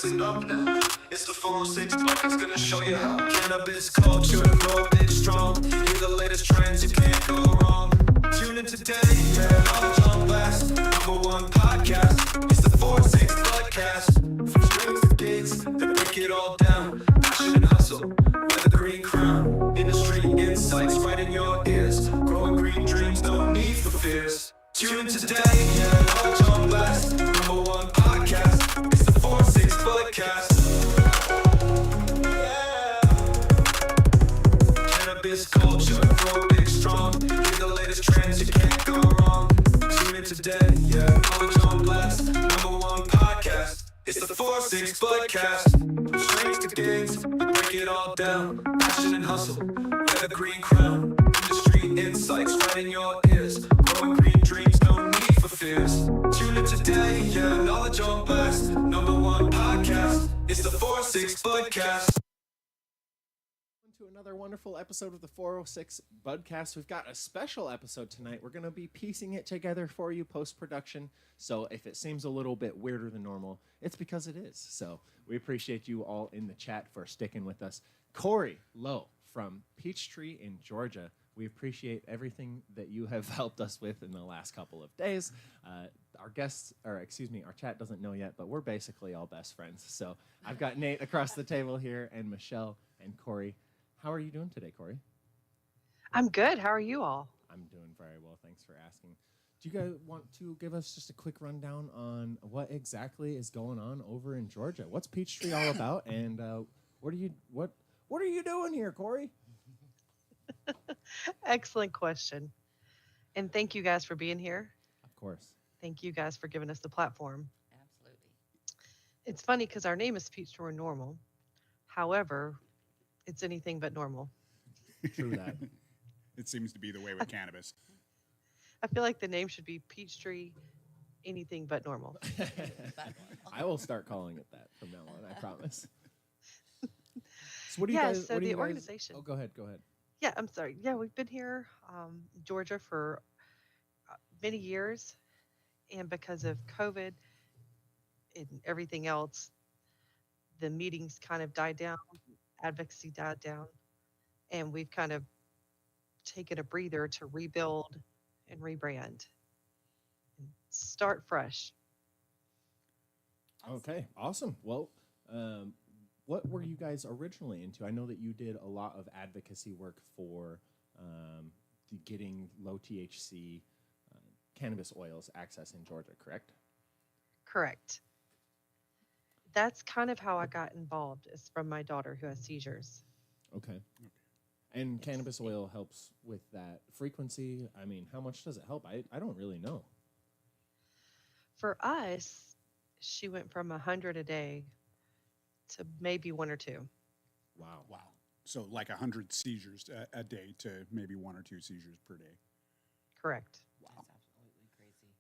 listen up now. It's the 406 Budcast, gonna show you how cannabis culture and grow big strong. Hear the latest trends, you can't go wrong. Tune in today, yeah, knowledge on blast. #1 podcast, it's the 406 Budcast. From strings to gigs, they break it all down. Passion and hustle, wear the green crown. Industry insights right in your ears. Growing green dreams, no need for fears. Tune in today, yeah, knowledge on blast. #1 podcast, it's the 406 Budcast. Yeah. Cannabis culture, grow big strong. Hear the latest trends, you can't go wrong. Tune in today, yeah, knowledge on blast. #1 podcast, it's the 406 Budcast. From strings to gigs, we break it all down. Passion and hustle, wear the green crown. Industry insights right in your ears. Growing green dreams, no need for fears. Tune in today, yeah, knowledge on blast. #1 podcast, it's the 406 Budcast. To another wonderful episode of the 406 Budcast. We've got a special episode tonight. We're going to be piecing it together for you post-production. So if it seems a little bit weirder than normal, it's because it is. So we appreciate you all in the chat for sticking with us. Corey Lowe from Peachtree in Georgia. We appreciate everything that you have helped us with in the last couple of days. Our chat doesn't know yet, but we're basically all best friends. So I've got Nate across the table here and Michelle and Corey. How are you doing today, Corey? I'm good. How are you all? I'm doing very well. Thanks for asking. Do you guys want to give us just a quick rundown on what exactly is going on over in Georgia? What's Peachtree all about, and what are you doing here, Corey? Excellent question. And thank you guys for being here. Of course. Thank you guys for giving us the platform. Absolutely. It's funny because our name is Peachtree NORML. However, it's anything but normal. True that. It seems to be the way with cannabis. I feel like the name should be Peachtree anything but normal. I will start calling it that from now on, I promise. So what do you Yeah, guys... so what do the you guys- organization- Oh, go ahead. Yeah, I'm sorry. Yeah, we've been here in Georgia for many years. And because of COVID and everything else, the meetings kind of died down, advocacy died down, and we've kind of taken a breather to rebuild and rebrand and start fresh. Okay, awesome. Well, what were you guys originally into? I know that you did a lot of advocacy work for getting low THC cannabis oils access in Georgia, correct? Correct. That's kind of how I got involved, is from my daughter who has seizures. Okay. And cannabis oil helps with that frequency. I mean, how much does it help? I don't really know. For us, she went from 100 a day to maybe 1 or 2. Wow. Wow. So like 100 seizures a day to maybe 1 or 2 seizures per day. Correct. Wow. That's absolutely crazy.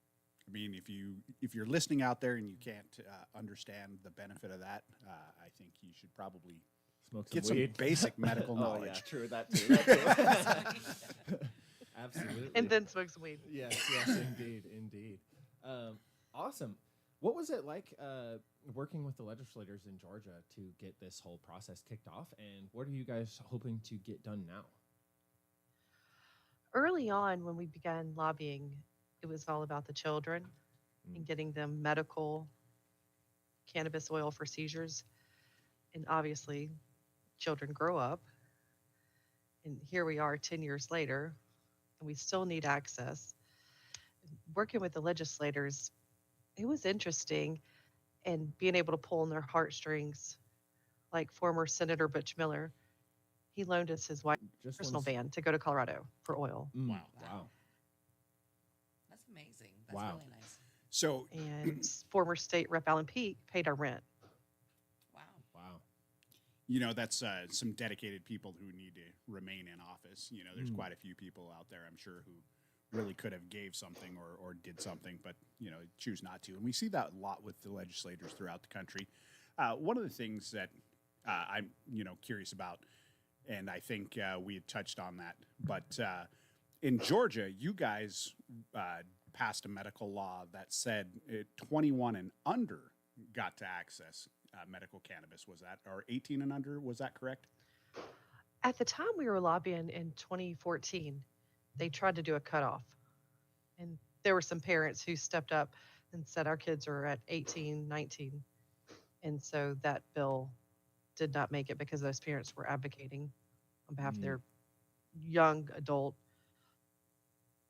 I mean, if you're listening out there and you can't understand the benefit of that, I think you should probably Smoke some get some weed. basic medical Oh, knowledge. yeah, true. That too. Absolutely. And then smoke some weed. Yes, indeed. Awesome. What was it like working with the legislators in Georgia to get this whole process kicked off? And what are you guys hoping to get done now? Early on, when we began lobbying, it was all about the children and getting them medical cannabis oil for seizures. And obviously, children grow up. And here we are 10 years later, and we still need access. Working with the legislators, it was interesting, and being able to pull on their heartstrings, like former Senator Butch Miller. He loaned us his wife's Just personal wanna s- van to go to Colorado for oil. Wow. That's amazing. That's Wow. really nice. So And former state rep Alan Peake paid our rent. Wow. you know, that's some dedicated people who need to remain in office. You know, there's quite a few people out there, I'm sure, who really could have gave something or did something, but, you know, choose not to. And we see that a lot with the legislators throughout the country. One of the things that I'm, you know, curious about, and I think we had touched on that, but in Georgia, you guys passed a medical law that said 21 and under got to access medical cannabis. Was that, or 18 and under? Was that correct? At the time we were lobbying in 2014, they tried to do a cutoff. And there were some parents who stepped up and said our kids are at 18, 19. And so that bill did not make it because those parents were advocating on behalf of their young adult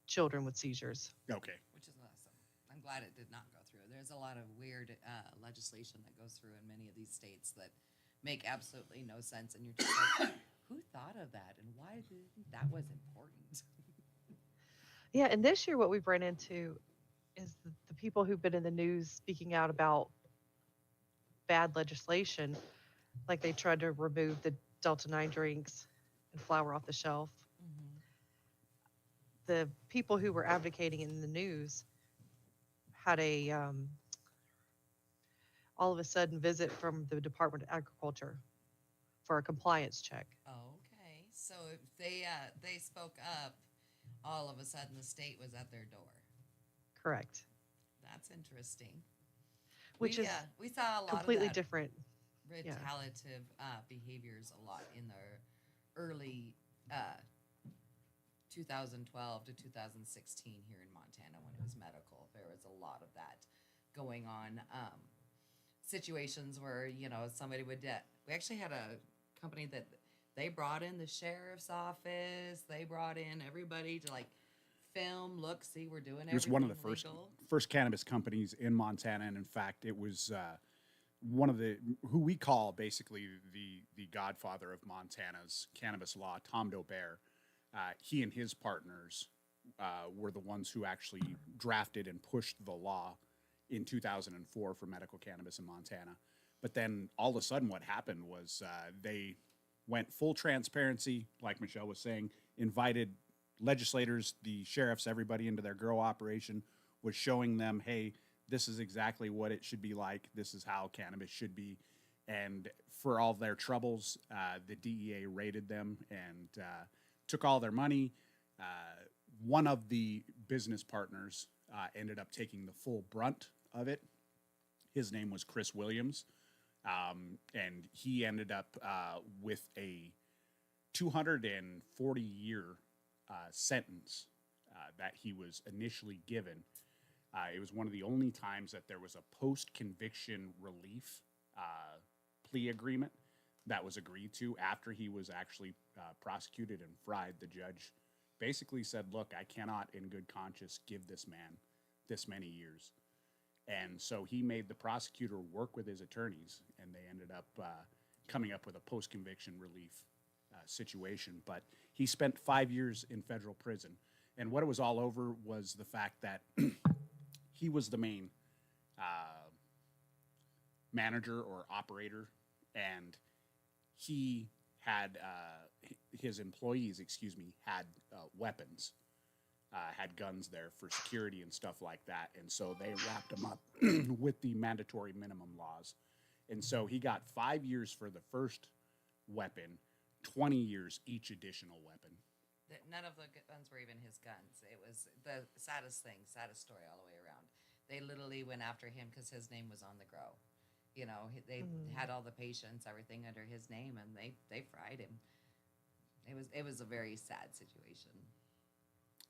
children with seizures. Okay. Which is awesome. I'm glad it did not go through. There's a lot of weird legislation that goes through in many of these states that make absolutely no sense, and you're just like, who thought of that, and why did you think that was important? Yeah, and this year what we've run into is the people who've been in the news speaking out about bad legislation, like they tried to remove the Delta 9 drinks and flour off the shelf. The people who were advocating in the news had a all of a sudden visit from the Department of Agriculture for a compliance check. Okay, so if they spoke up, all of a sudden the state was at their door. Correct. That's interesting. Which is we saw a lot completely of that different. retaliative behaviors a lot in the early 2012 to 2016 here in Montana when it was medical. There was a lot of that going on. Situations where, somebody would, we actually had a company that they brought in the sheriff's office. They brought in everybody to film, look, see, we're doing everything. It was one of the legal. first cannabis companies in Montana, and in fact, it was one of the who we call basically the godfather of Montana's cannabis law, Tom Dobert. He and his partners were the ones who actually drafted and pushed the law in 2004 for medical cannabis in Montana. But then all of a sudden what happened was they went full transparency, like Michelle was saying, invited legislators, the sheriffs, everybody into their grow operation, was showing them, hey, this is exactly what it should be like. This is how cannabis should be. And for all their troubles, the DEA raided them and took all their money. One of the business partners ended up taking the full brunt of it. His name was Chris Williams. And he ended up with a 240-year sentence that he was initially given. It was one of the only times that there was a post-conviction relief plea agreement that was agreed to after he was actually prosecuted and fried. The judge basically said, look, I cannot in good conscience give this man this many years. And so he made the prosecutor work with his attorneys, and they ended up coming up with a post-conviction relief situation. But he spent 5 years in federal prison. And what it was all over was the fact that he was the main manager or operator, and he had his employees, had weapons, had guns there for security and stuff like that. And so they wrapped him up with the mandatory minimum laws. And so he got 5 years for the first weapon, 20 years each additional weapon. None of the guns were even his guns. It was the saddest story all the way around. They literally went after him because his name was on the grow. They had all the patients, everything under his name, and they fried him. It was a very sad situation.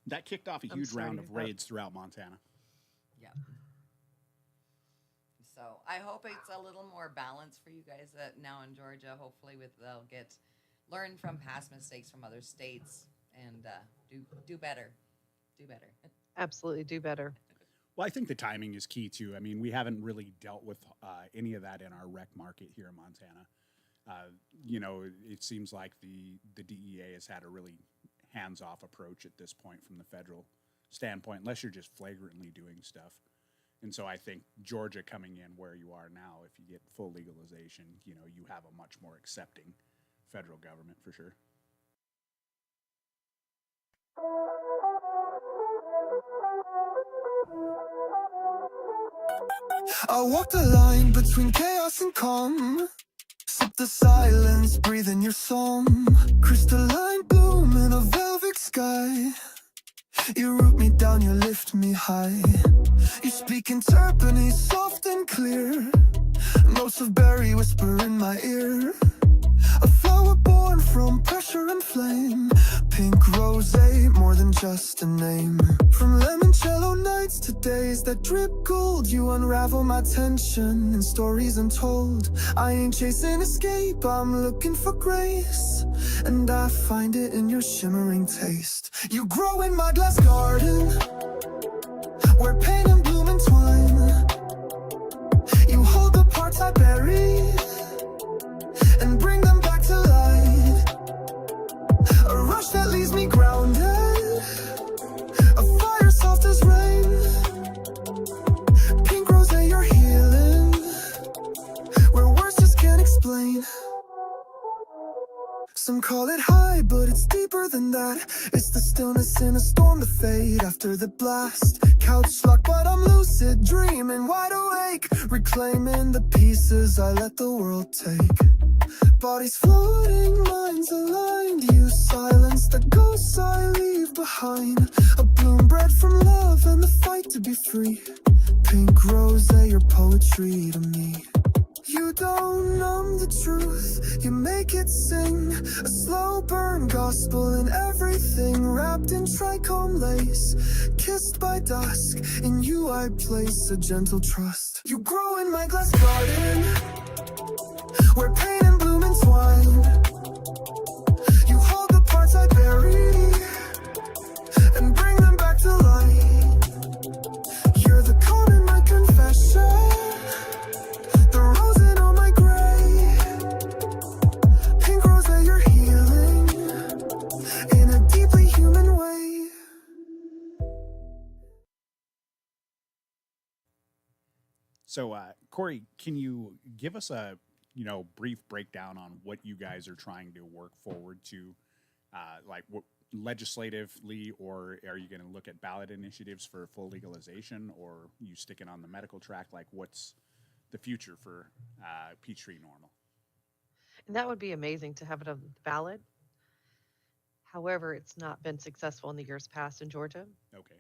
That kicked off a huge round of raids throughout Montana. Yeah. So I hope it's a little more balanced for you guys now in Georgia. Hopefully, they'll learn from past mistakes from other states and do better. Do better. Absolutely do better. Well, I think the timing is key too. I mean, we haven't really dealt with any of that in our rec market here in Montana. It seems like the DEA has had a really hands-off approach at this point from the federal standpoint, unless you're just flagrantly doing stuff. And so I think Georgia coming in where you are now, if you get full legalization, you have a much more accepting federal government for sure. I walk the line between chaos and calm. Sip the silence, breathe in your song. Crystalline bloom in a velvet sky. You root me down, you lift me high. You speak in Turpany, soft and clear. Notes of berry whisper in my ear. A flower born from pressure and flame. Pink rosé, more than just a name. From limoncello nights to days that drip gold, you unravel my tension in stories untold. I ain't chasing escape, I'm looking for grace, and I find it in your shimmering taste. You grow in my glass garden, where pain and bloom entwine. You hold the parts I bury and bring them back to light. A rush that leaves me grounded, a fire soft as rain. Pink rosé, you're healing, where words just can't explain. Some call it high, but it's deeper than that. It's the stillness in a storm, the fade after the blast. Couch locked, but I'm lucid, dreaming wide awake, reclaiming the pieces I let the world take. Bodies floating, minds aligned. You silence the ghosts I leave behind. A bloom bred from love and the fight to be free. Pink rosé, your poetry to me. You don't numb the truth, you make it sing. A slow burn gospel in everything, wrapped in trichome lace. Kissed by dusk, in you I place a gentle trust. You grow in my glass garden, where pain and bloom entwine. You hold the parts I bury and bring them back to light. You're the calm in my confession, the rose in all my gray. Pink rosé, you're healing in a deeply human way. So, Corey, can you give us a brief breakdown on what you guys are trying to work forward to, like what legislatively, or are you going to look at ballot initiatives for full legalization, or you sticking on the medical track? Like, what's the future for Peachtree NORML? And that would be amazing to have it on the ballot. However, it's not been successful in the years past in Georgia. Okay.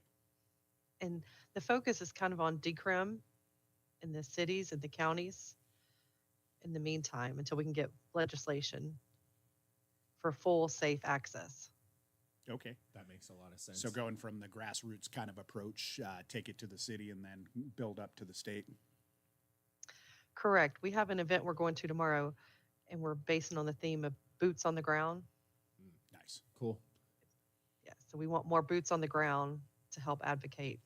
And the focus is kind of on decrim in the cities and the counties in the meantime, until we can get legislation for full, safe access. Okay. That makes a lot of sense. So going from the grassroots kind of approach, take it to the city and then build up to the state. Correct. We have an event we're going to tomorrow, and we're basing on the theme of boots on the ground. Nice. Cool. Yeah, so we want more boots on the ground to help advocate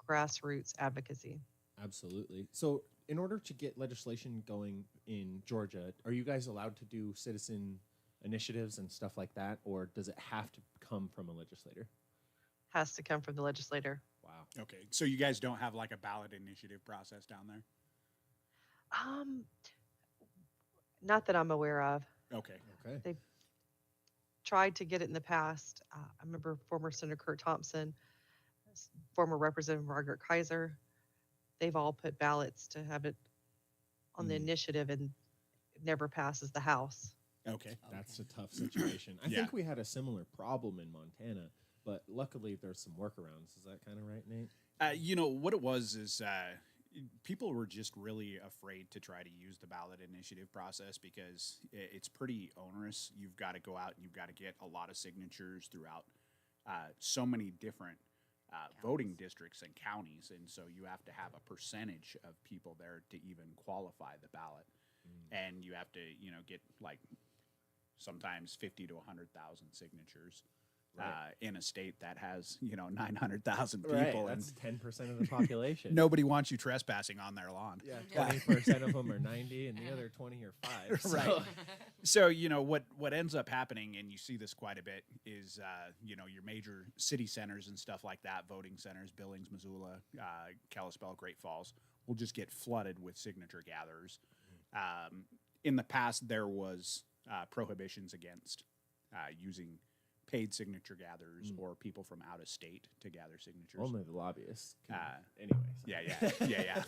grassroots advocacy. Absolutely. So, in order to get legislation going in Georgia, are you guys allowed to do citizen initiatives and stuff like that, or does it have to come from a legislator? Has to come from the legislator. Wow. Okay. So you guys don't have like a ballot initiative process down there? Not that I'm aware of. Okay. Okay. Tried to get it in the past. I remember former Senator Kurt Thompson, former Representative Margaret Kaiser. They've all put ballots to have it on the initiative, and it never passes the House. Okay. That's a tough situation. I think we had a similar problem in Montana, but luckily there's some workarounds. Is that kind of right, Nate? What it was is people were just really afraid to try to use the ballot initiative process because it's pretty onerous. You've got to go out and you've got to get a lot of signatures throughout so many different voting districts and counties, and so you have to have a percentage of people there to even qualify the ballot, and you have to get like sometimes 50 to 100,000 signatures. In a state that has 900,000 people, Right, that's 10% of the population. nobody wants you trespassing on their lawn. Yeah, 20% of them are 90, and the other 20 are 5. So. Right. So what ends up happening, and you see this quite a bit, is your major city centers and stuff like that, voting centers, Billings, Missoula, Kalispell, Great Falls, will just get flooded with signature gatherers. In the past, there was prohibitions against using paid signature gatherers or people from out of state to gather signatures. Only the lobbyists. Anyway. Yeah.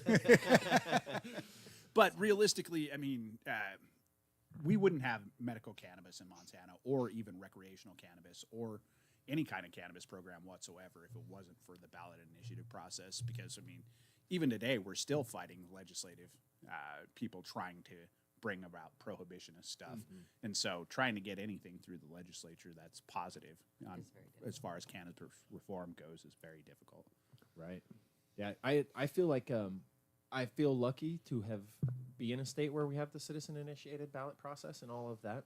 But realistically, I mean, we wouldn't have medical cannabis in Montana, or even recreational cannabis, or any kind of cannabis program whatsoever if it wasn't for the ballot initiative process. Because, I mean, even today, we're still fighting legislative people trying to bring about prohibitionist stuff. And so trying to get anything through the legislature that's positive on, It's very difficult. as far as cannabis reform goes is very difficult. Right. Yeah. I feel like I feel lucky to have be in a state where we have the citizen initiated ballot process and all of that.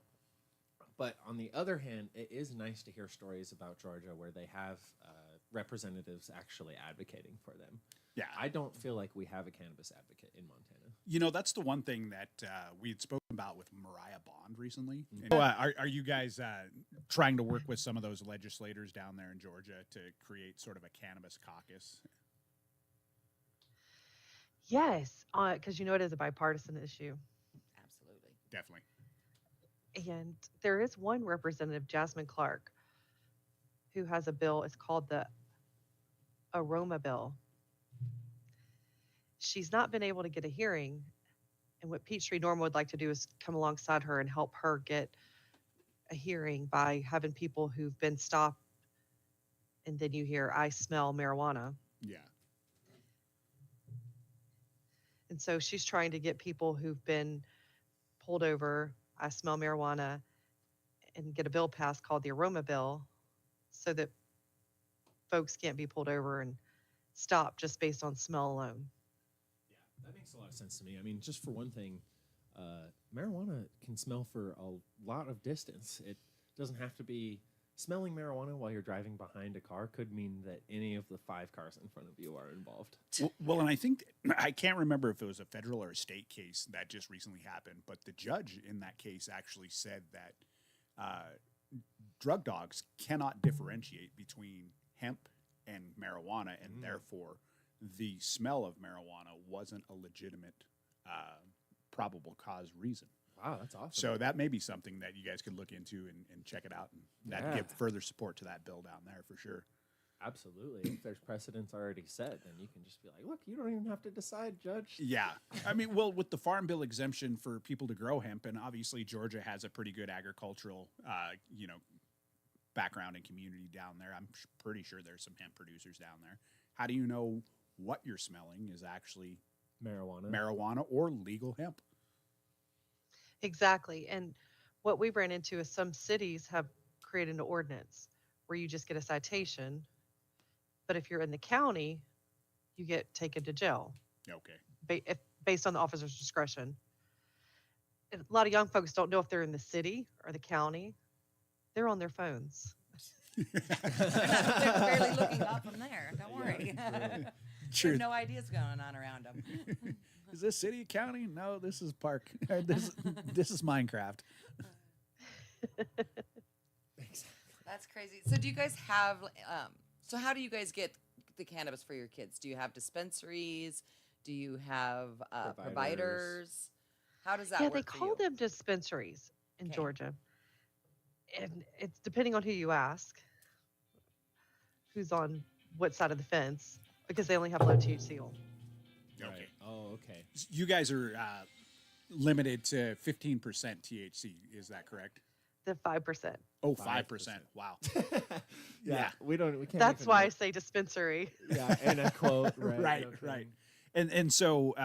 But on the other hand, it is nice to hear stories about Georgia where they have representatives actually advocating for them. Yeah. I don't feel like we have a cannabis advocate in Montana. You know, that's the one thing that we had spoken about with Mariah Bond recently. And, are you guys trying to work with some of those legislators down there in Georgia to create sort of a cannabis caucus? Yes, because it is a bipartisan issue. Absolutely. Definitely. And there is one representative, Jasmine Clark, who has a bill. It's called the Aroma Bill. She's not been able to get a hearing. And what Peachtree NORML would like to do is come alongside her and help her get a hearing by having people who've been stopped. And then you hear, I smell marijuana. Yeah. And so she's trying to get people who've been pulled over, I smell marijuana, and get a bill passed called the Aroma Bill so that folks can't be pulled over and stopped just based on smell alone. Yeah, that makes a lot of sense to me. I mean, just for one thing, marijuana can smell for a lot of distance. It doesn't have to be smelling marijuana while you're driving behind a car could mean that any of the 5 cars in front of you are involved. Well, and I think I can't remember if it was a federal or a state case that just recently happened, but the judge in that case actually said that drug dogs cannot differentiate between hemp and marijuana, and therefore the smell of marijuana wasn't a legitimate probable cause reason. Wow, that's awesome. So that may be something that you guys could look into and check it out, and that give further support to that bill down there for sure. Absolutely. If there's precedents already set, then you can just be like, look, you don't even have to decide, Judge. Yeah. I mean, well, with the Farm Bill exemption for people to grow hemp, and obviously Georgia has a pretty good agricultural, background and community down there. I'm pretty sure there's some hemp producers down there. How do you know what you're smelling is actually marijuana or legal hemp? Exactly. And what we ran into is some cities have created an ordinance where you just get a citation, but if you're in the county, you get taken to jail Okay. based on the officer's discretion. And a lot of young folks don't know if they're in the city or the county. They're on their phones. They're barely looking up from there. Don't worry. True. There's no ideas going on around them. Is this city, county? No, this is park. This is Minecraft. That's crazy. So do you guys have, so how do you guys get the cannabis for your kids? Do you have dispensaries? Do you have providers? How does that work They for call you? them dispensaries in Okay. Georgia. And it's depending on who you ask, who's on what side of the fence, because they only have low THC. Okay. Right. Oh, okay. You guys are limited to 15% THC. Is that correct? The 5%. Oh, 5%. Wow. Yeah. We can't. That's even why I look- say dispensary. Yeah, and a quote. Right. Right, no right. kidding. And so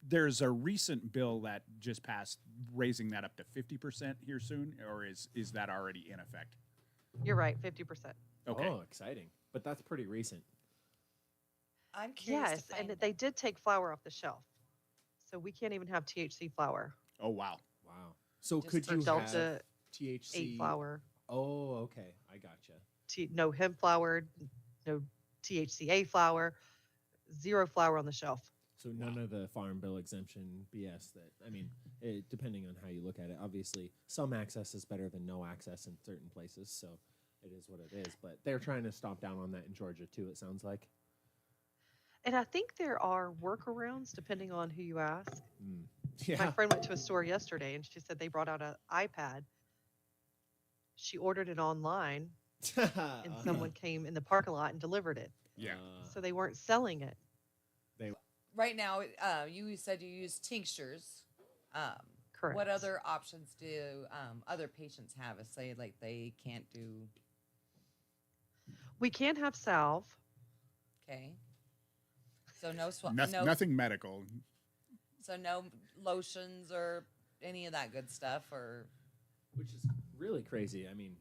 there's a recent bill that just passed raising that up to 50% here soon, or is that already in effect? You're right, 50%. Okay. Oh, exciting. But that's pretty recent. I'm curious Yes, to and find they did take flour off the shelf. So we can't even have THC flour. Oh, wow. Wow. So Just could for you have Delta THC 8 flour. Oh, okay. I gotcha. No hemp flour, no THCA flour, 0 flour on the shelf. So none of the Farm Bill exemption BS depending on how you look at it. Obviously, some access is better than no access in certain places, so it is what it is. But they're trying to stomp down on that in Georgia, too, it sounds like. And I think there are workarounds depending on who you ask. Yeah. My friend went to a store yesterday and she said they brought out an iPad. She ordered it online and someone came in the parking lot and delivered it. Yeah. So they weren't selling it. right now, you said you use tinctures. Correct. What other options do other patients have? Say, like they can't do. We can have salve. Okay. So no Nothing medical. So no lotions or any of that good stuff, or Which is really crazy. I mean,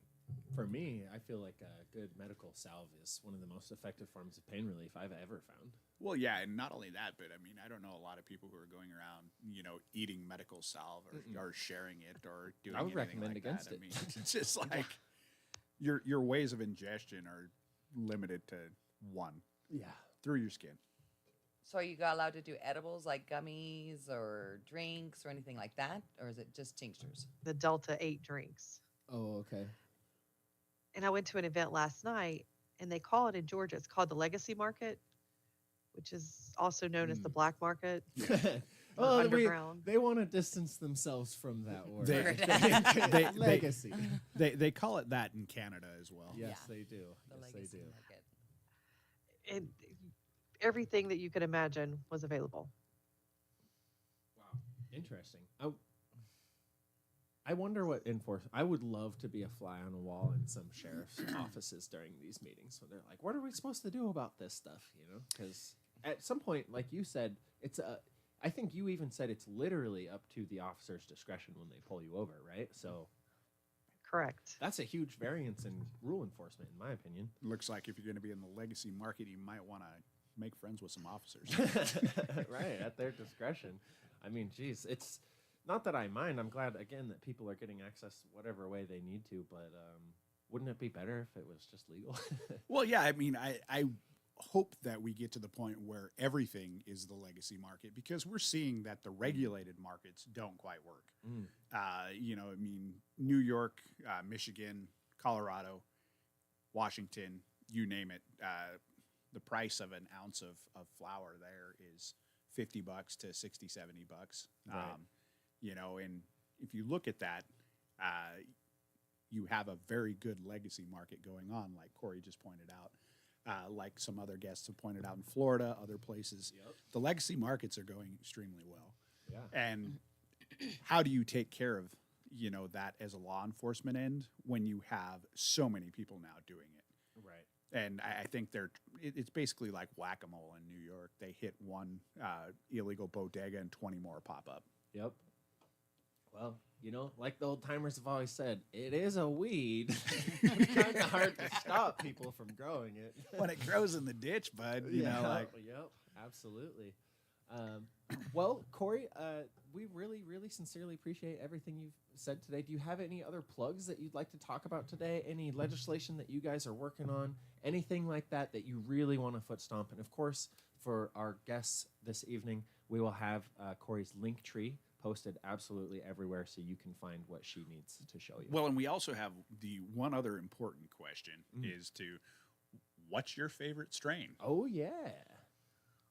for me, I feel like a good medical salve is one of the most effective forms of pain relief I've ever found. Well, yeah, and not only that, but I mean, I don't know a lot of people who are going around, eating medical salve or sharing it or doing. I would anything recommend like against that. it. I mean, it's just like your ways of ingestion are limited to one Yeah. through your skin. so are you allowed to do edibles like gummies or drinks or anything like that, or is it just tinctures? The Delta 8 drinks. Oh, okay. And I went to an event last night, and they call it in Georgia, it's called the Legacy Market, which is also known as the black market. Well, underground. they want to distance themselves from that word. They- Legacy. They call it that in Canada as well. Yes, Yeah. they do. The Yes, they legacy do. market. And everything that you could imagine was available. Wow. Interesting. I wonder what I would love to be a fly on a wall in some sheriff's offices during these meetings when they're like, "What are we supposed to do about this stuff?" Because at some point, like you said, I think you even said it's literally up to the officer's discretion when they pull you over, right? So Correct. that's a huge variance in rule enforcement, in my opinion. Looks like if you're going to be in the legacy market, you might want to make friends with some officers. Right, at their discretion. I mean, geez, it's not that I mind. I'm glad, again, that people are getting access whatever way they need to, but wouldn't it be better if it was just legal? Well, yeah, I mean, I hope that we get to the point where everything is the legacy market, because we're seeing that the regulated markets don't quite work. I mean, New York, Michigan, Colorado, Washington, you name it. The price of an ounce of flour there is $50 to $60, $70. Right. And if you look at that, you have a very good legacy market going on, like Corey just pointed out. Like some other guests have pointed out in Florida, other places. Yep. The legacy markets are going extremely well. Yeah. And how do you take care of, that as a law enforcement end when you have so many people now doing it? Right. And I think it's basically like whack-a-mole in New York. They hit one illegal bodega and 20 more pop up. Yep. Well, like the old timers have always said, it is a weed. It's kind of hard to stop people from growing it. When it grows in the ditch, bud, Yep, absolutely. Well, Corey, we really, really sincerely appreciate everything you've said today. Do you have any other plugs that you'd like to talk about today? Any legislation that you guys are working on? Anything like that you really want to foot stomp? And of course, for our guests this evening, we will have Corey's link tree posted absolutely everywhere so you can find what she needs to show you. Well, and we also have the one other important question is what's your favorite strain? Oh, yeah.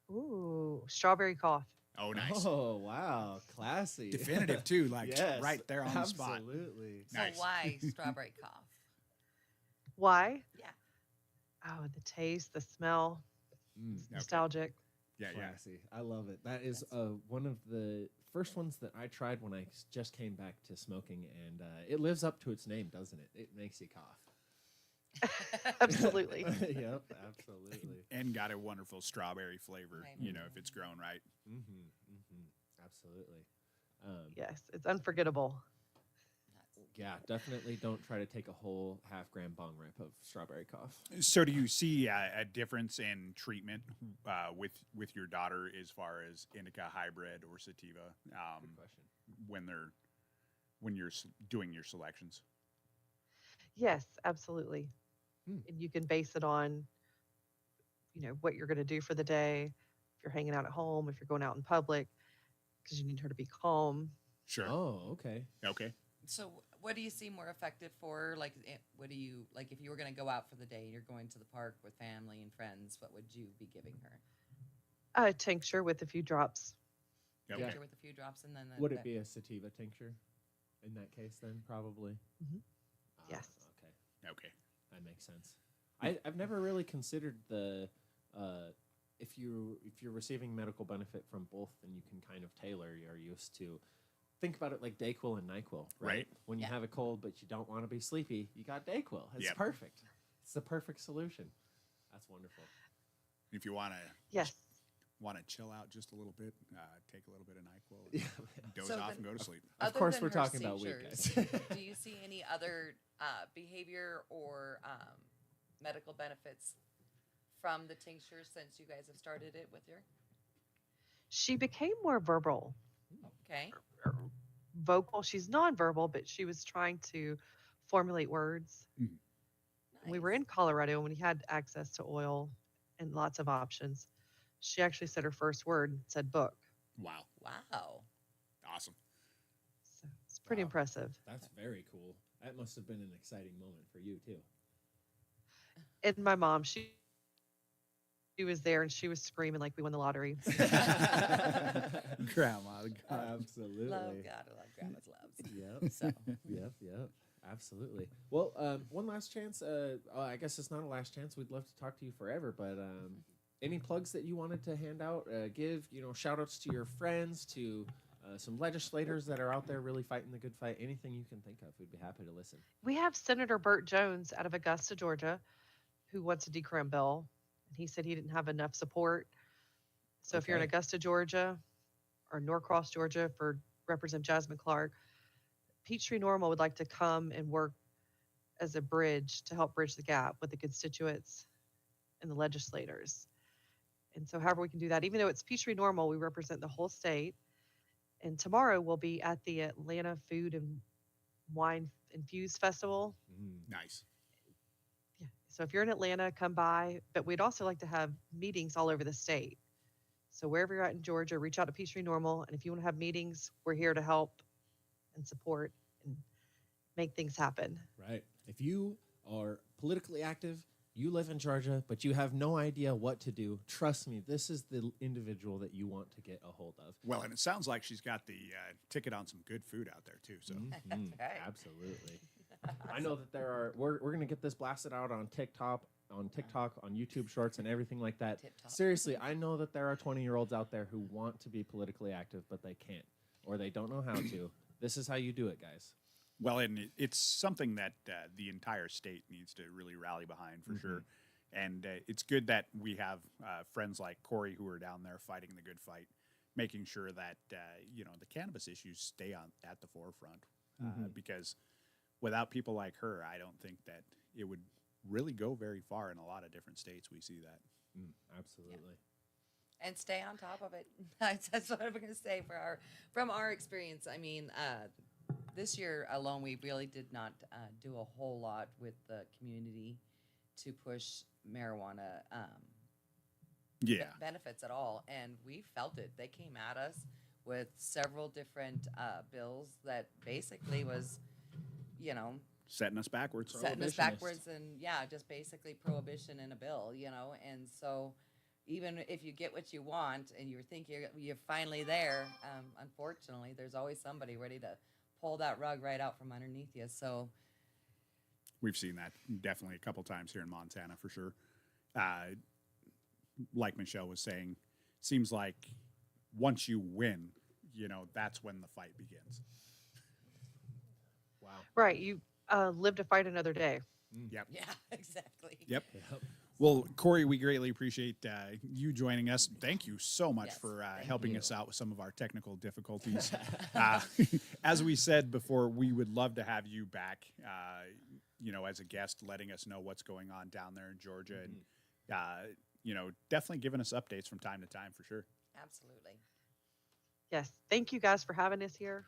Ooh, strawberry cough. Oh, nice. Oh, wow. Classy. Definitive, too, like Yes, right there on the spot. Absolutely. So Nice. why strawberry cough? Why? Yeah. Oh, the taste, the smell, it's nostalgic. Yeah, yeah. Classy. I love it. That is one of the first ones that I tried when I just came back to smoking, and it lives up to its name, doesn't it? It makes you cough. Absolutely. Yep, absolutely. And got a wonderful strawberry flavor, Right. if it's grown right. Absolutely. Yes, it's unforgettable. Yeah, definitely don't try to take a whole half-gram bong rip of strawberry cough. So do you see a difference in treatment with your daughter as far as indica hybrid or sativa Good question. when you're doing your selections? Yes, absolutely. And you can base it on, what you're going to do for the day. If you're hanging out at home, if you're going out in public, because you need her to be calm. Sure. Oh, okay. Okay. So what do you see more effective for? Like, what do you, like if you were going to go out for the day and you're going to the park with family and friends, what would you be giving her? A tincture with a few drops. Okay. Tincture with a few drops, and then Would it be a sativa tincture in that case then, probably? Mhm. Ah, Yes. Okay. Okay. That makes sense. I've never really considered the if you're receiving medical benefit from both, then you can kind of tailor your use to think about it like Dayquil and NyQuil, right? Right. When you Yeah. have a cold but you don't want to be sleepy, you got Dayquil. It's Yep. perfect. It's the perfect solution. That's wonderful. If you want to Yes. want to chill out just a little bit, take a little bit of NyQuil, and doze So off then- and go to sleep. Of Other course, than we're her talking about weed, seizures, guys. do you see any other behavior or medical benefits from the tincture since you guys have started it with your? She became more verbal, Okay. vocal. She's nonverbal, but she was trying to formulate words. We were Nice. in Colorado when we had access to oil and lots of options. She actually said her first word and said book. Wow. Wow. Awesome. So it's pretty Wow. impressive. That's very cool. That must have been an exciting moment for you too. And my mom, she was there and she was screaming like we won the lottery. Grandma. Absolutely. Love God. I love grandma's loves. Yep. So Yep. Absolutely. Well, one last chance. I guess it's not a last chance. We'd love to talk to you forever, but any plugs that you wanted to hand out, give, shout outs to your friends, to some legislators that are out there really fighting the good fight, anything you can think of, we'd be happy to listen. We have Senator Burt Jones out of Augusta, Georgia, who wants a decrim bill. And he said he didn't have enough support. So if you're in Okay. Augusta, Georgia, or Norcross, Georgia, for Representative Jasmine Clark, Peachtree NORML would like to come and work as a bridge to help bridge the gap with the constituents and the legislators. And so however we can do that, even though it's Peachtree NORML, we represent the whole state. And tomorrow we'll be at the Atlanta Food and Wine Infused Festival. Nice. Yeah. So if you're in Atlanta, come by. But we'd also like to have meetings all over the state. So wherever you're at in Georgia, reach out to Peachtree NORML. And if you want to have meetings, we're here to help and support and make things happen. Right. If you are politically active, you live in Georgia, but you have no idea what to do, trust me, this is the individual that you want to get a hold of. Well, and it sounds like she's got the ticket on some good food out there, too. So Mhm. Right. Absolutely. I know that there are. We're going to get this blasted out on TikTok, on YouTube Shorts, and everything like that. TikTok. Seriously, I know that there are 20-year-olds out there who want to be politically active, but they can't, or they don't know how to. This is how you do it, guys. Well, and it's something that the entire state needs to really rally behind for sure. And it's good that we have friends like Corey who are down there fighting the good fight, making sure that the cannabis issues stay at the forefront. Because without people like her, I don't think that it would really go very far in a lot of different states. We see that. Absolutely. And stay on top of it. That's what I'm going to say from our experience. I mean, this year alone, we really did not do a whole lot with the community to push marijuana benefits at all. And we felt it. They came at us with several different bills that basically was, Setting us backwards. setting us Prohibitionist. backwards and just basically prohibition in a bill, and so even if you get what you want and you think you're finally there, unfortunately there's always somebody ready to pull that rug right out from underneath you. So We've seen that definitely a couple times here in Montana for sure. Like Michelle was saying, seems like once you win, that's when the fight begins. Wow. Right. You live to fight another day. Yep. yeah, exactly. Yep. Yep. Well, Corey, we greatly appreciate you joining us. Thank you so much Yes, for thank helping you. us out with some of our technical difficulties. As we said before, we would love to have you back, as a guest, letting us know what's going on down there in Georgia, and definitely giving us updates from time to time for sure. Absolutely. Yes. Thank you guys for having us here.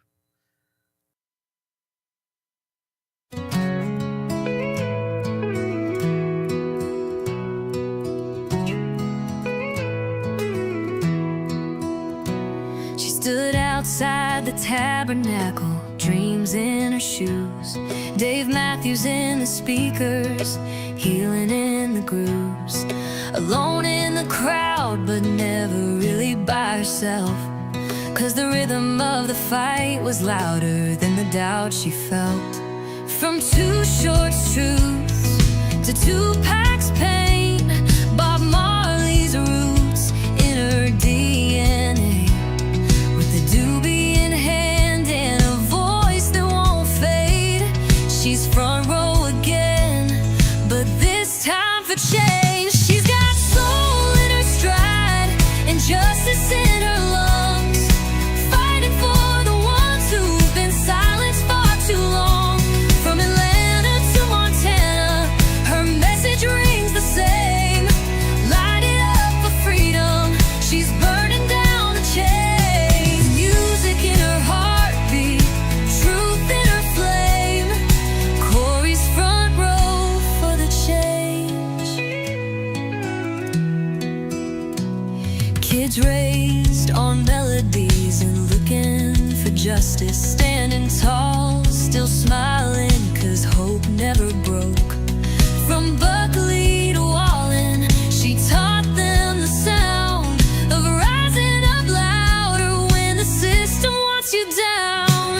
She stood outside the tabernacle, dreams in her shoes. Dave Matthews in the speakers, healing in the grooves. Alone in the crowd, but never really by herself. 'Cause the rhythm of the fight was louder than the doubt she felt. From Too Short's truths to Tupac's pain, Bob Marley's roots in her DNA. With the doobie in hand and a voice that won't fade, she's front row again, but this time for change. She's got soul in her stride and just justice in her lungs, fighting for the ones who've been silenced far too long. From Atlanta to Montana, her message rings the same. Light it up for freedom, she's burning down the chains. Music in her heartbeat, truth in her flame. Corey's front row for the change. Kids raised on melodies and looking for justice, standing tall, still smiling, 'cause hope never broke. From Buckley to Wallen, she taught them the sound of rising up louder when the system wants you down.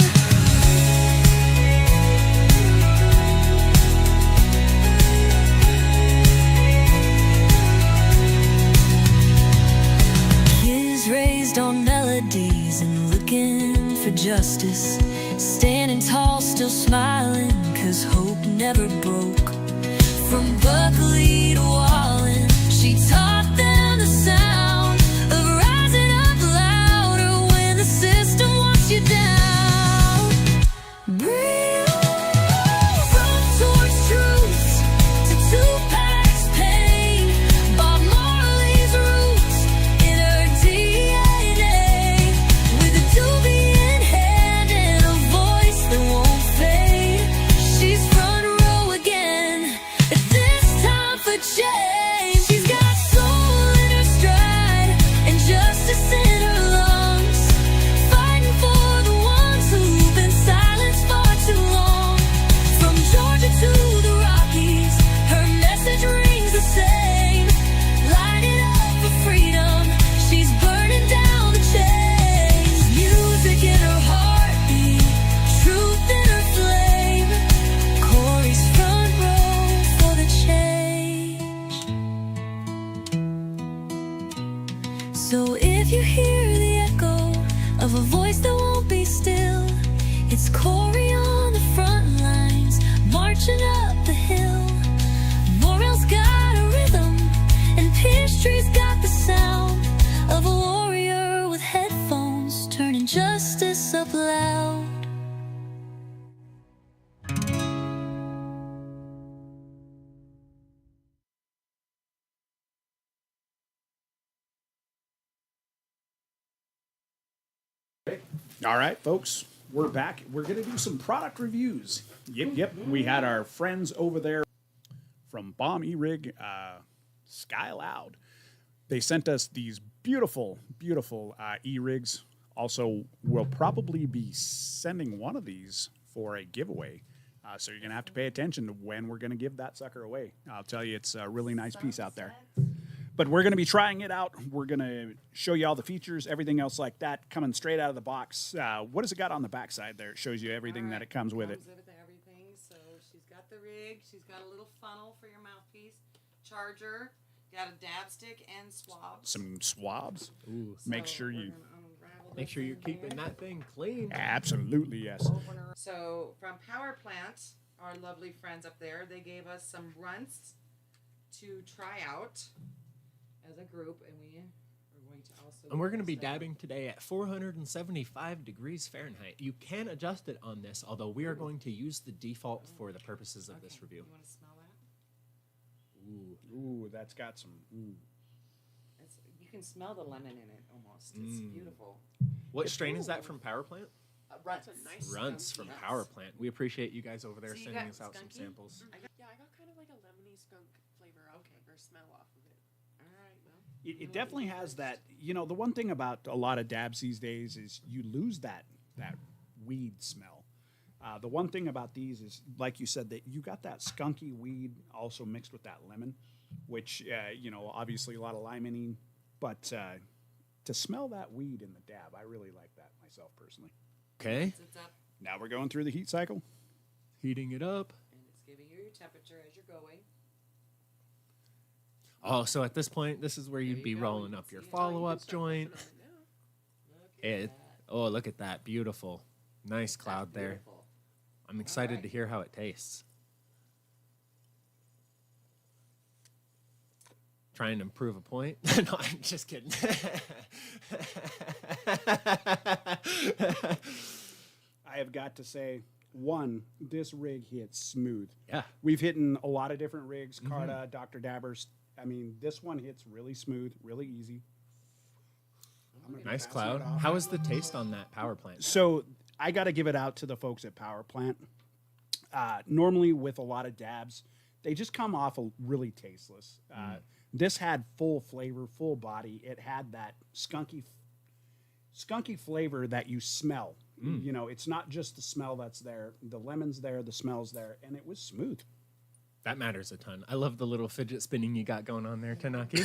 Kids raised on melodies and looking for justice, standing tall, still smiling, 'cause hope never broke. From Buckley to Wallen, she taught them the sound of rising up louder when the system wants you down. Breathe from towards truth to Tupac's pain. Bob Marley's roots in her DNA, with a doobie in hand and a voice that won't fade. She's front row again, this time for change. She's got soul in her stride and justice in her lungs, fighting for the ones who've been silenced far too long. From Georgia to the Rockies, her message rings the same. Light it up for freedom, she's burning down the chains. Music in her heartbeat, truth in her flame. Corey's front row for the change. So if you hear the echo of a voice that won't be still, it's Corey on the front lines, marching up the hill. Morrell's got a rhythm, and Peachtree's got the sound of a warrior with headphones, turning justice up loud. All right, folks, we're back. We're going to do some product reviews. Yep. We had our friends over there from Bomb E-Rig, Sky Loud. They sent us these beautiful E-Rigs. Also, we'll probably be sending one of these for a giveaway. So you're going to have to pay attention to when we're going to give that sucker away. I'll tell you, it's a really nice piece out there. But we're going to be trying it out. We're going to show you all the features, everything else like that, coming straight out of the box. What does it got on the backside there? It shows you everything that it comes with it. Everything. So she's got the rig. She's got a little funnel for your mouthpiece, charger, got a dab stick and swabs. Some swabs. Ooh. Make sure you... Make sure you're keeping that thing clean. Absolutely, yes. So from Power Plant, our lovely friends up there, they gave us some runts to try out as a group, and we are going to also... And we're going to be dabbing today at 475 degrees Fahrenheit. You can adjust it on this, although we are going to use the default for the purposes of this review. You want to smell that? Ooh, that's got some... Ooh. You can smell the lemon in it almost. It's beautiful. What strain is that from Power Plant? Runts. Runts from Yes. Power Plant. We appreciate you guys over there So you sending got us out some skunky? samples. Yeah, I got kind of like a lemony skunk flavor off of, or smell off of it. All right, well. It definitely has that, the one thing about a lot of dabs these days is you lose that weed smell. The one thing about these is, like you said, that you got that skunky weed also mixed with that lemon, which, obviously a lot of limonene, but to smell that weed in the dab, I really like that myself personally. Okay. It's up, Now we're going through the heat cycle. Heating it up. and it's giving you your temperature as you're going. Oh, so at this point, this is where you'd be you go. rolling You up can your see it. follow-up joint. Puffing on it now. Look at It, that. oh, look at that. Beautiful. Nice cloud That's there. beautiful. I'm excited right. to hear how it tastes. trying to prove a point. No, I'm just kidding. I have got to say, one, this rig hits smooth. Yeah. We've hit a lot of different rigs, Carta, Dr. Dabbers. I mean, this one hits really smooth, really easy. Nice cloud. How is the taste on that power plant? So I got to give it out to the folks at Power Plant. Normally, with a lot of dabs, they just come off really tasteless. This had full flavor, full body. It had that skunky flavor that you smell. You know, it's not just the smell that's there. The lemon's there, the smell's there, and it was smooth. That matters a ton. I love the little fidget spinning you got going on there, Tanaki.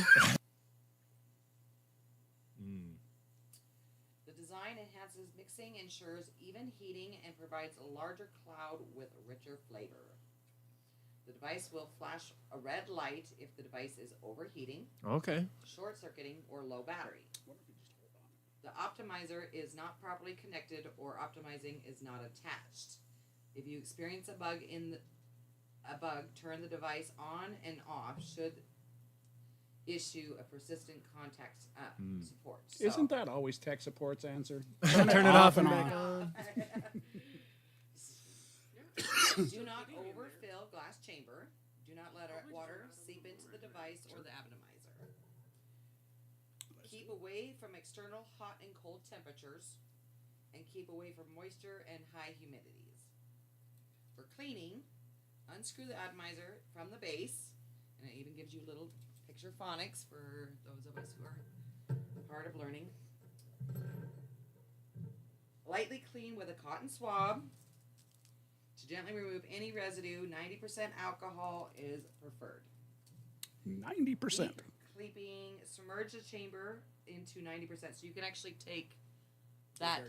The design enhances mixing, ensures even heating, and provides a larger cloud with richer flavor. The device will flash a red light if the device is overheating, Okay. short-circuiting, or low battery. The optimizer is not properly connected or optimizing is not attached. If you experience a bug, turn the device on and off. Should issue a persistent contact support. So, Isn't that always tech support's answer? Turn it off and back on. Do not overfill glass chamber. Do not let water seep into the device or the atomizer. Keep away from external hot and cold temperatures, and keep away from moisture and high humidities. For cleaning, unscrew the atomizer from the base, and it even gives you little picture phonics for those of us who are hard of learning. Lightly clean with a cotton swab. To gently remove any residue, 90% alcohol is preferred. 90%. Keeping submerge the chamber into 90%, so you can actually take that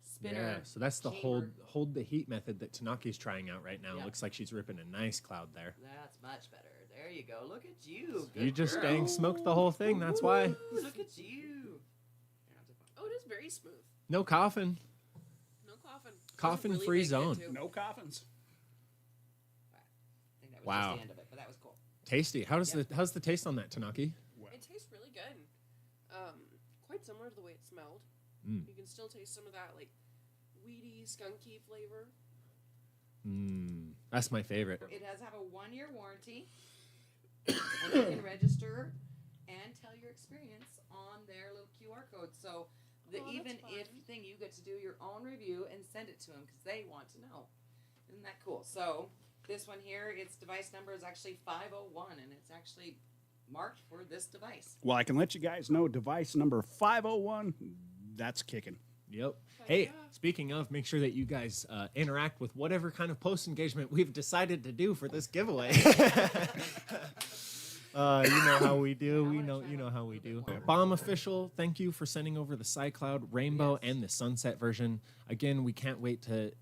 spinner. Yeah, so that's the chamber. hold the heat method that Tanaki's trying out right now. Yeah. Looks like she's ripping a nice cloud there. That's much better. There you go. Look at you. You Good just girl. dang smoked the whole thing. That's why. Ooh, look at you. Oh, it is very smooth. No coughing. No coughing. Those are Coffin-free really big zone. too. No coffins. I think that was Wow. just the end of it, but that was cool. Tasty. How's the taste on that, Tanaki? It tastes really good. Quite similar to the way it smelled. Mm. You can still taste some of that like weedy, skunky flavor. That's my favorite. It does have a 1-year warranty, and you can register and tell your experience on their little QR code. So the Oh, that's even if fun. thing, you get to do your own review and send it to them because they want to know. Isn't that cool? So this one here, its device number is actually 501, and it's actually marked for this device. Well, I can let you guys know device number 501, that's kicking. Yep. Heck Hey, yeah. speaking of, make sure that you guys interact with whatever kind of post engagement we've decided to do for this giveaway. You know how we do. You know how we do. Bomb Official, thank you for sending over the SciCloud Rainbow and the Sunset version. Again, we can't wait to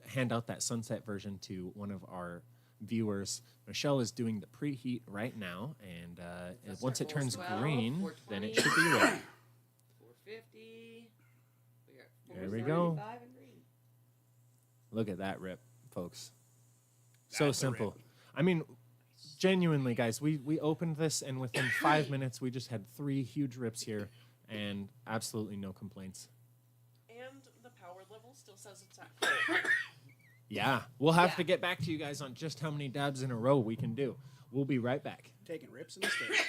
hand out that Sunset version to one of our viewers. Michelle is doing the preheat right now, and once it turns 412, green, then it 420. should be ready. 450. There we go. 475 and green. Look at that rip, folks. So That's a simple. rip. I mean, genuinely, guys, we opened this, and within 5 minutes, we just had 3 huge rips here, and absolutely no complaints. And the power level still says it's at full. Yeah, we'll have Yeah. to get back to you guys on just how many dabs in a row we can do. We'll be right back. Taking rips in the state.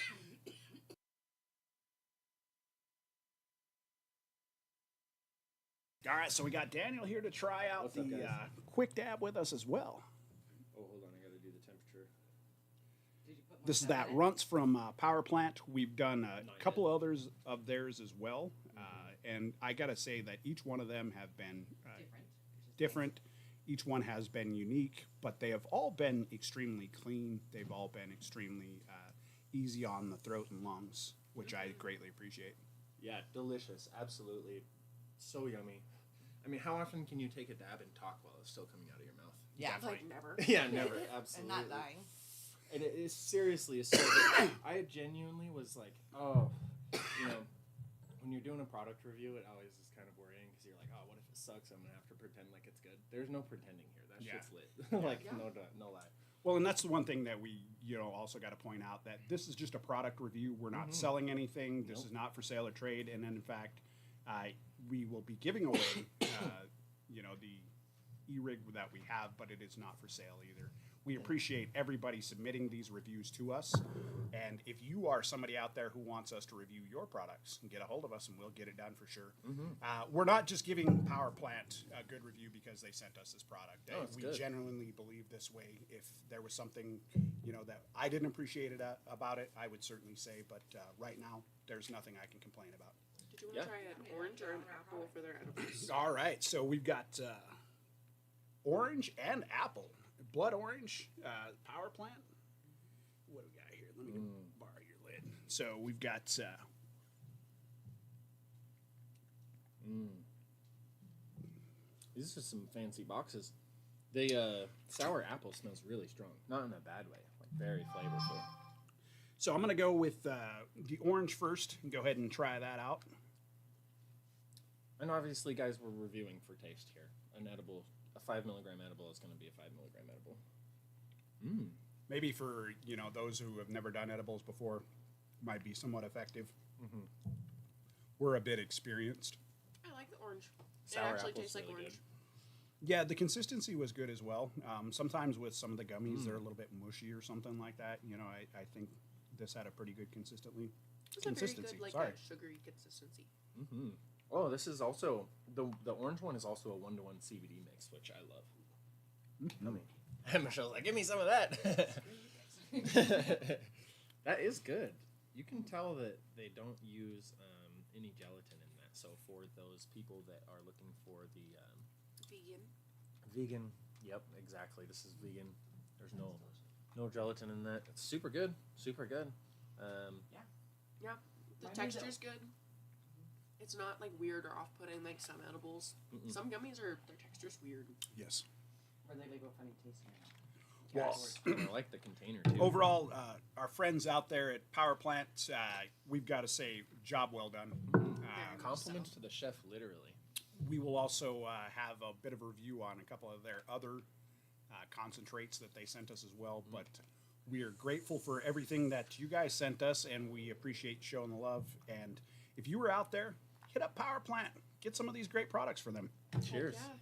All right, so we got Daniel here to try out What's up, the guys? quick dab with us as well. Oh, hold on, I got to do the temperature. Did you put more This is stuff that in it? Runts from Power Plant. We've done a couple others of theirs as well. And I got to say that each one of them have been Different. which is different. Each one has been unique, but they have all been extremely clean. They've all been extremely easy on the throat and lungs, which I greatly appreciate. Yeah, delicious. Absolutely. So yummy. I mean, how often can you take a dab and talk while it's still coming out of your mouth? Yeah. Like never. Yeah, never. And Absolutely. not dying. And it is seriously so good. I genuinely was like, oh, you know, when you're doing a product review, it always is kind of worrying because you're like, oh, what if it sucks? I'm gonna have to pretend like it's good. There's no pretending here. That Yeah. shit's lit. Like Yeah. no lie. Well, and that's the one thing that we, also got to point out that this is just a product review. We're not selling anything. This is not for sale or trade. And then, in fact, we will be giving away, the e-rig that we have, but it is not for sale either. We appreciate everybody submitting these reviews to us. And if you are somebody out there who wants us to review your products, get a hold of us and we'll get it done for sure. We're not just giving Power Plant a good review because they sent us this product. it's We good. genuinely believe this way. If there was something, that I didn't appreciate about it, I would certainly say. But right now, there's nothing I can complain about. Did you want to try an orange or an apple for their edibles? All right, so we've got orange and apple. Blood orange, power plant. What do we got here? Let me borrow your lid. So we've got. These are some fancy boxes. The sour apple smells really strong. Not in a bad way. Like very flavorful. So I'm going to go with the orange first and go ahead and try that out. And obviously, guys, we're reviewing for taste here. An edible, a 5 milligram edible is going to be a 5 milligram edible. Maybe for those who have never done edibles before, might be somewhat effective. We're a bit experienced. I like the orange. Sour it actually apple's tastes like really orange. Yeah, the consistency was good as well. Sometimes with some of the gummies, they're a little bit mushy or something like that. I think this had a pretty good It's a very consistency. good, like Sorry. a sugary consistency. Oh, this is also the orange one is also a 1-to-1 CBD mix, which I love. Yummy. And Michelle's like, give me some of that. That is good. You can tell that they don't use any gelatin in that. So for those people that are looking for the vegan, yep, exactly. This is vegan. There's no gelatin in that. It's super good. Super good. Yeah, the texture's good. It's not like weird or off-putting like some edibles. Some gummies their texture's weird. Yes. Or they go funny tasting. Well, I like the container too. overall, our friends out there at Power Plant, we've got to say, job well done. Compliments to the chef, literally. We will also have a bit of a review on a couple of their other concentrates that they sent us as well. But we are grateful for everything that you guys sent us, and we appreciate showing the love. And if you were out there, hit up Power Plant. Get some of these great products for them. Cheers. Yeah.